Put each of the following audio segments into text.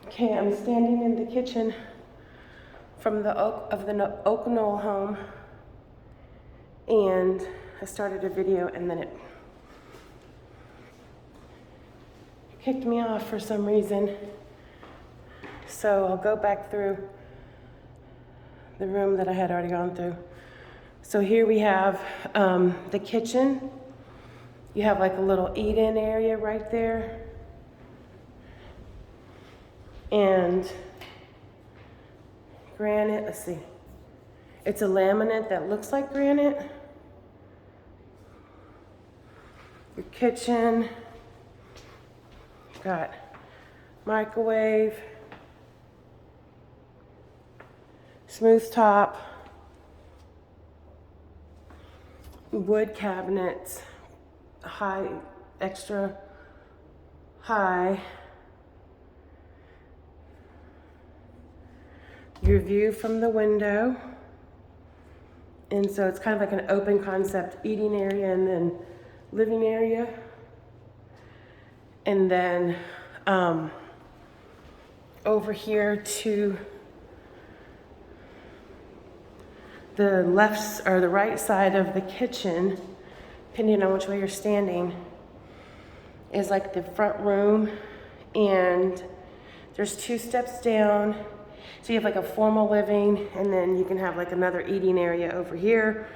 Okay, I'm standing in the kitchen from the Oak Knoll home, and I started a video and then it kicked me off for some reason. So I'll go back through the room that I had already gone through. So here we have the kitchen. You have like a little eat-in area right there. And granite, let's see. It's a laminate that looks like granite. Your kitchen, got microwave, smooth top, wood cabinets, high, extra high. Your view from the window. And so it's kind of like an open concept eating area and then living area. And then over here to the left or the right side of the kitchen, depending on which way you're standing, is like the front room. And there's 2 steps down. So you have like a formal living, and then you can have like another eating area over here,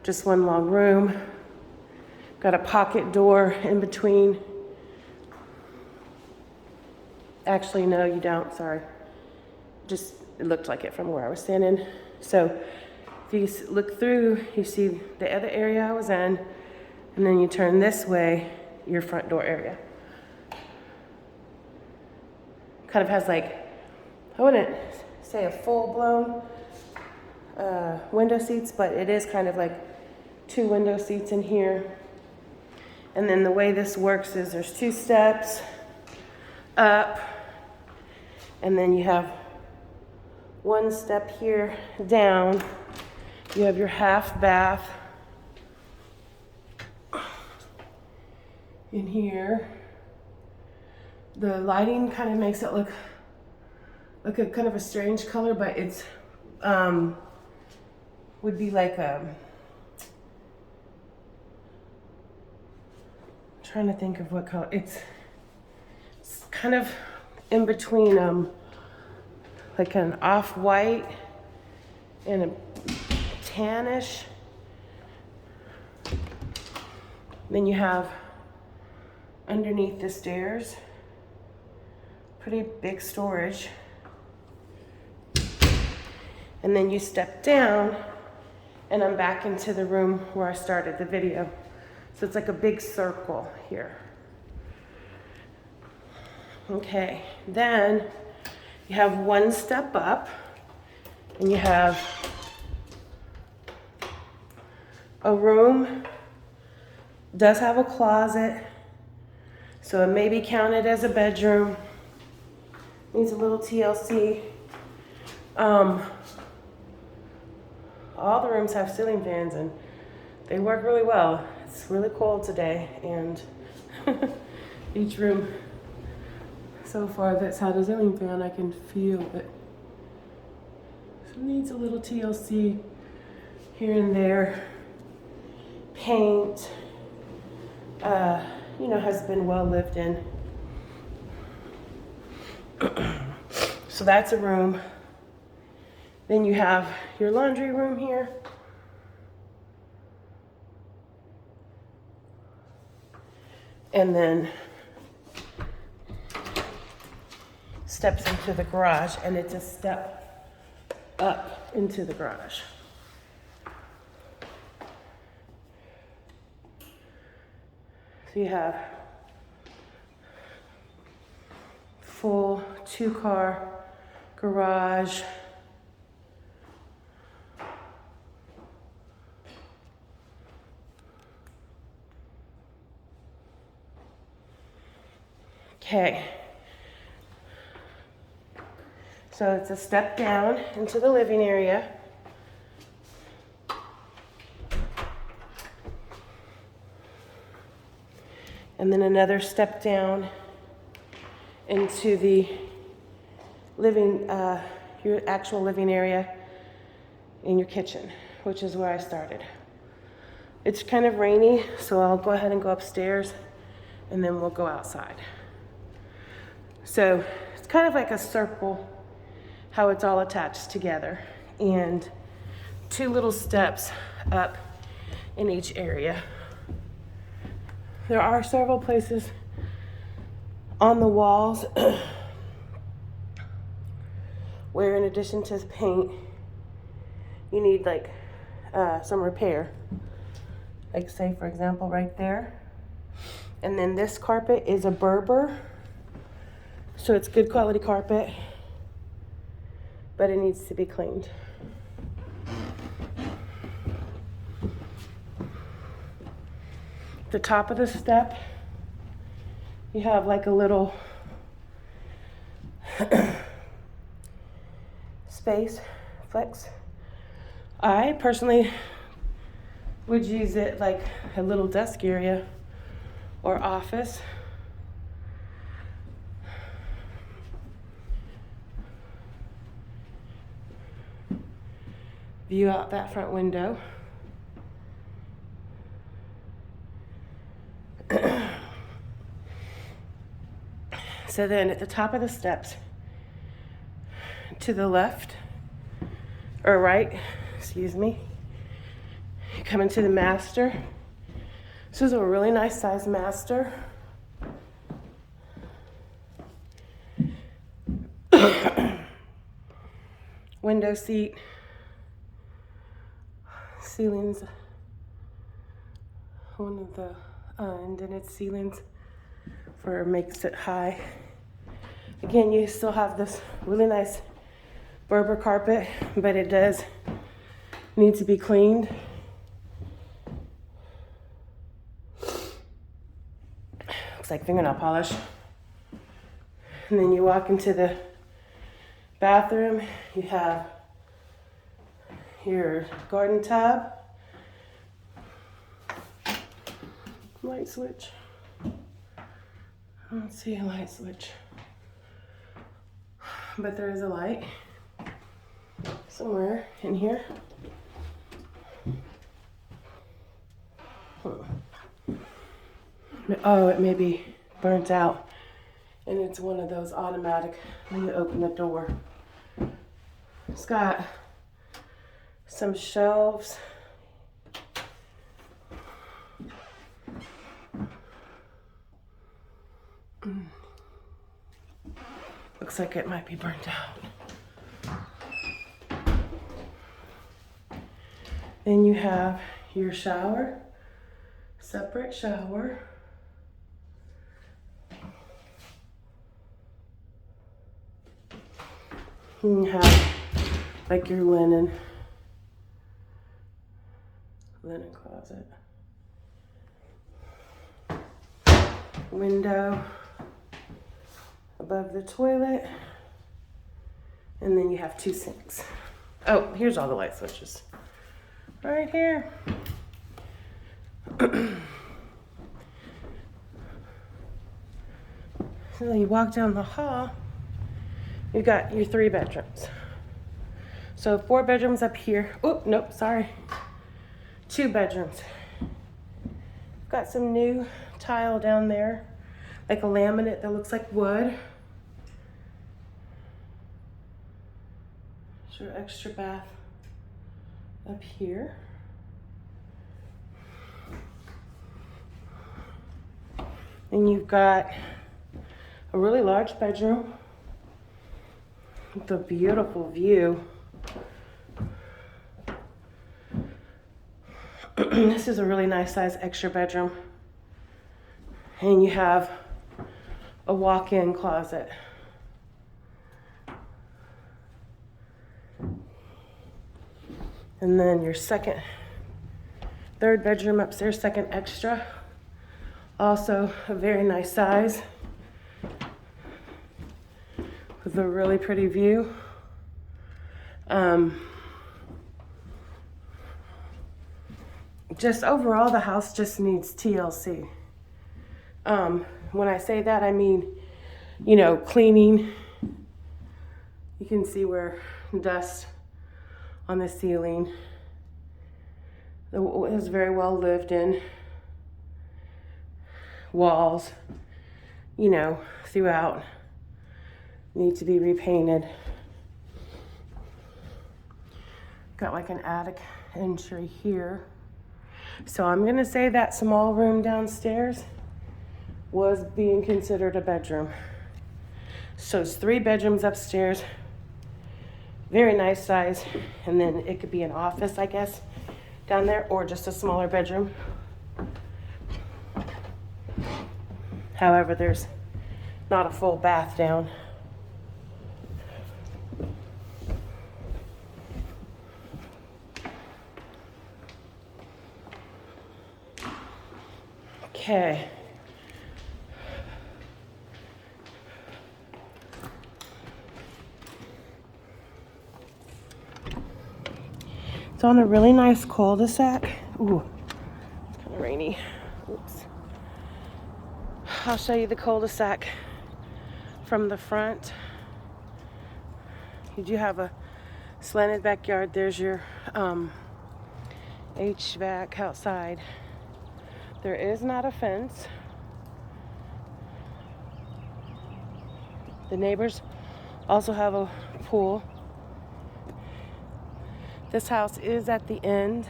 just one long room. Got a pocket door in between. Actually, no, you don't, sorry. Just, it looked like it from where I was standing. So if you look through, you see the other area I was in, and then you turn this way, your front door area. Kind of has like, I wouldn't say a full-blown window seats, but it is kind of like 2 window seats in here. And then the way this works is there's 2 steps up, and then you have 1 step here down. You have your half bath in here. The lighting kind of makes it look like a kind of a strange color, but it's would be like trying to think of what color. It's kind of in between like an off-white and a tannish. Then you have underneath the stairs pretty big storage. And then you step down, and I'm back into the room where I started the video. So it's like a big circle here. Okay, then you have 1 step up, and you have a room. Does have a closet, so it may be counted as a bedroom. Needs a little TLC. All the rooms have ceiling fans and they work really well. It's really cold today, and each room so far that's had a ceiling fan, I can feel it. So it needs a little TLC here and there. Paint, has been well lived in. So that's a room. Then you have your laundry room here. And then steps into the garage, and it's a step up into the garage. So you have full 2-car garage. Okay, so it's a step down into the living area. And then another step down into the your actual living area in your kitchen, which is where I started. It's kind of rainy, so I'll go ahead and go upstairs and then we'll go outside. So it's kind of like a circle, how it's all attached together, and 2 little steps up in each area. There are several places on the walls where, in addition to paint, you need like some repair. Like, say for example right there. And then this carpet is a Berber, so it's good quality carpet, but it needs to be cleaned. The top of the step, you have like a little space, flex. I personally would use it like a little desk area or office. View out that front window. So then at the top of the steps, to the left, or right, excuse me, you come into the master. This is a really nice size master. Window seat, ceilings, one of the indented ceilings for makes it high. Again, you still have this really nice Berber carpet, but it does need to be cleaned. Looks like fingernail polish. And then you walk into the bathroom. You have your garden tub, light switch. I don't see a light switch, but there is a light somewhere in here. Oh, it may be burnt out, and it's one of those automatic when you open the door. It's got some shelves. Looks like it might be burnt out. Then you have your shower, separate shower. And you have like your linen closet. Window above the toilet. And then you have 2 sinks. Oh, here's all the light switches. Right here. So you walk down the hall, you got your 3 bedrooms. So 4 bedrooms up here. Oh, nope, sorry. 2 bedrooms. Got some new tile down there, like a laminate that looks like wood. Your extra bath up here. And you've got a really large bedroom with a beautiful view. This is a really nice size extra bedroom. And you have a walk-in closet. And then your 3rd bedroom upstairs, 2nd extra. Also a very nice size with a really pretty view. Just overall, the house just needs TLC. When I say that, I mean, cleaning, can see where dust on the ceiling. It was very well lived in. Walls, you know, throughout need to be repainted. Got like an attic entry here. So I'm gonna say that small room downstairs was being considered a bedroom. So it's 3 bedrooms upstairs, very nice size, and then it could be an office, I guess, down there, or just a smaller bedroom. However, there's not a full bath down. Okay. It's on a really nice cul-de-sac. Ooh, kind of rainy. Oops. I'll show you the cul-de-sac from the front. You do have a slanted backyard. There's your HVAC outside. There is not a fence. The neighbors also have a pool. This house is at the end.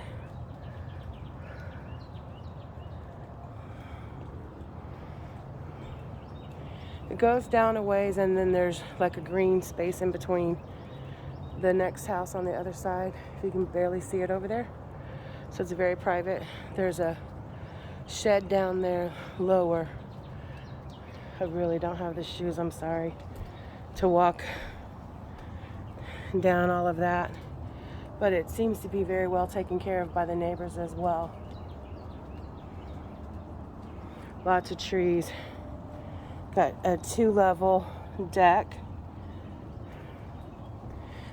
It goes down a ways, and then there's like a green space in between the next house on the other side. You can barely see it over there. So it's very private. There's a shed down there lower. I really don't have the shoes, I'm sorry, to walk down all of that. But it seems to be very well taken care of by the neighbors as well. Lots of trees. Got a 2-level deck.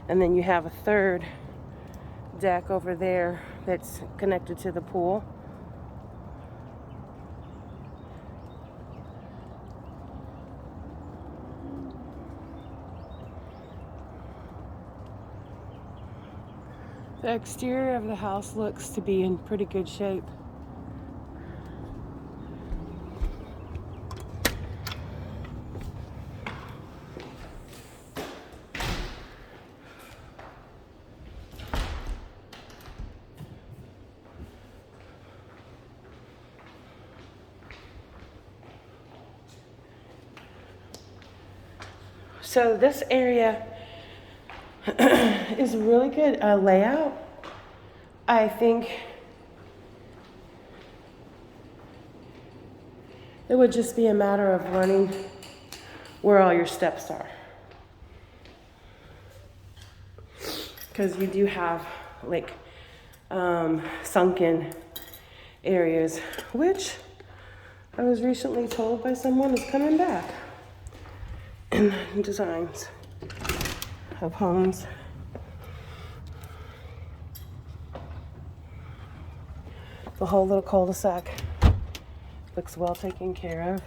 And then you have a 3rd deck over there that's connected to the pool. The exterior of the house looks to be in pretty good shape. So this area is really good layout. I think it would just be a matter of learning where all your steps are. Because you do have like sunken areas, which I was recently told by someone is coming back in designs of homes. The whole little cul-de-sac looks well taken care of.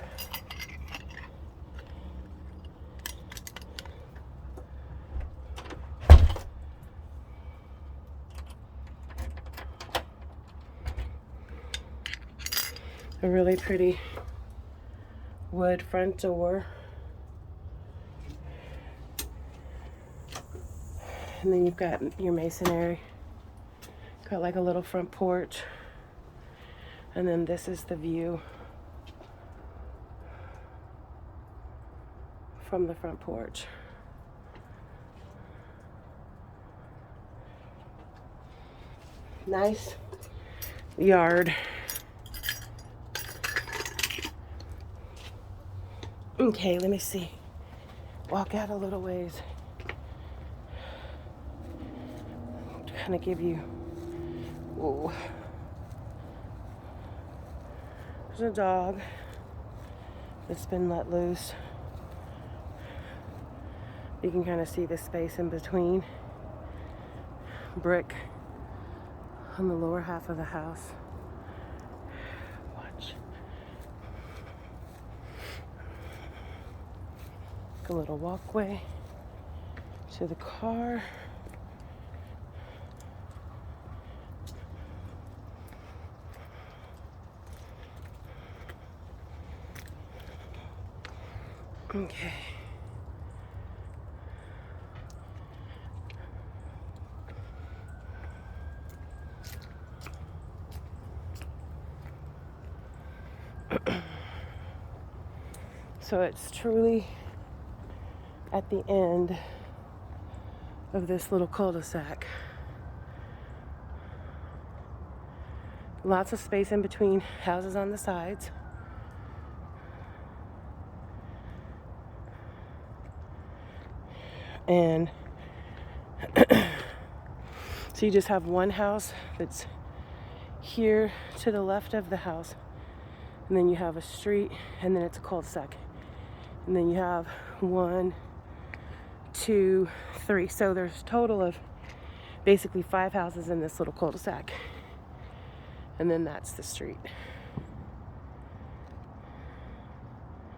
A really pretty wood front door. And then you've got your masonry. Got like a little front porch. And then this is the view from the front porch. Nice yard. Okay, let me see. Walk out a little ways. Kind of give you, whoa. There's a dog that's been let loose. You can kind of see the space in between. Brick on the lower half of the house. Watch. A little walkway to the car. Okay. So it's truly at the end of this little cul-de-sac. Lots of space in between houses on the sides. And so you just have one house that's here to the left of the house, and then you have a street, and then it's a cul-de-sac. And then you have 1, 2, 3. So there's a total of basically 5 houses in this little cul-de-sac. And then that's the street.